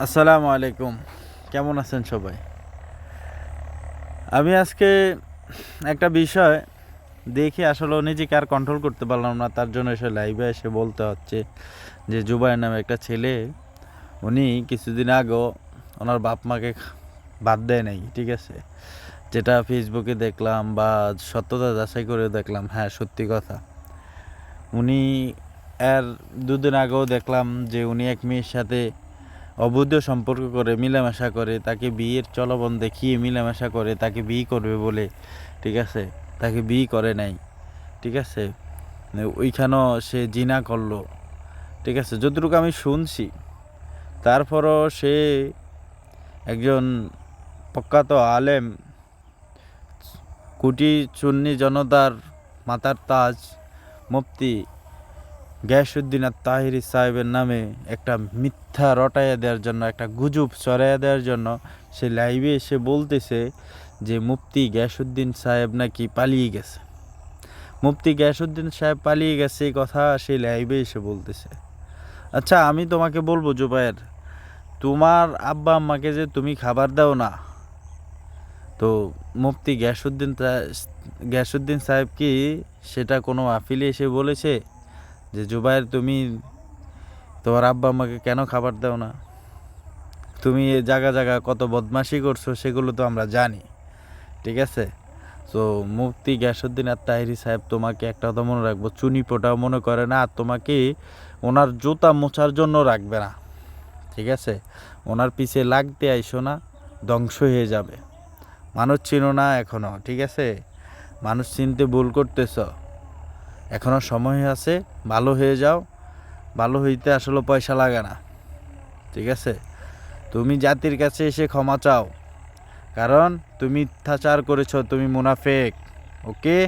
আসসালামু আলাইকুম। কেমন আছেন সবাই? আমি আজকে একটা বিষয় দেখে আসলে নিজেকে আর কন্ট্রোল করতে পারলাম না। তার জন্য এসে লাইভে এসে বলতে হচ্ছে যে জুবায়ের নামে একটা ছেলে, উনি কিছুদিন আগেও ওনার বাপ মাকে বাদ দেয় নাই, ঠিক আছে? যেটা ফেসবুকে দেখলাম বা সত্যতা যাচাই করে দেখলাম, হ্যাঁ সত্যি কথা। উনি এর দুদিন আগেও দেখলাম যে উনি এক মেয়ের সাথে অবৈধ সম্পর্ক করে মিলামেশা করে, তাকে বিয়ের চলবন দেখিয়ে মিলামেশা করে তাকে বিয়ে করবে বলে, ঠিক আছে? তাকে বিয়ে করে নাই, ঠিক আছে? ওইখানেও সে জিনা করলো, ঠিক আছে, যতটুকু আমি শুনছি। তারপরও সে একজন প্রখ্যাত আলেম, কোটি সুন্নি জনতার মাথার তাজ মুফতি গিয়াসউদ্দিন আত-তাহিরি সাহেবের নামে একটা মিথ্যা রটাইয়া দেওয়ার জন্য, একটা গুজব ছড়াইয়া দেওয়ার জন্য সে লাইভে এসে বলতেছে যে মুফতি গিয়াসউদ্দিন সাহেব নাকি পালিয়ে গেছে। মুফতি গিয়াসউদ্দিন সাহেব পালিয়ে গেছে এই কথা সে লাইভে এসে বলতেছে। আচ্ছা, আমি তোমাকে বলবো জুবায়ের, তোমার আব্বা আম্মাকে যে তুমি খাবার দাও না, তো মুফতি গিয়াসউদ্দিন সাহেব কি সেটা কোনো আপিলে এসে বলেছে যে জুবায়ের তুমি তোমার আব্বা আম্মাকে কেন খাবার দাও না? তুমি এ জায়গা জায়গা কত বদমাশি করছো সেগুলো তো আমরা জানি, ঠিক আছে? তো মুফতি গিয়াসউদ্দিন আত-তাহিরি সাহেব তোমাকে একটা কথা মনে রাখবো, চুনি পোটাও মনে করে না, আর তোমাকে ওনার জুতা মোছার জন্য রাখবে না, ঠিক আছে? ওনার পিছে লাগতে আইসো না, ধ্বংস হয়ে যাবে। মানুষ চিনো না এখনো, ঠিক আছে? মানুষ চিনতে ভুল করতেছ, এখনো সময় আছে, ভালো হয়ে যাও। ভালো হইতে আসলে পয়সা লাগে না, ঠিক আছে? তুমি জাতির কাছে এসে ক্ষমা চাও, কারণ তুমি মিথ্যাচার করেছো, তুমি মুনাফেক। ওকে।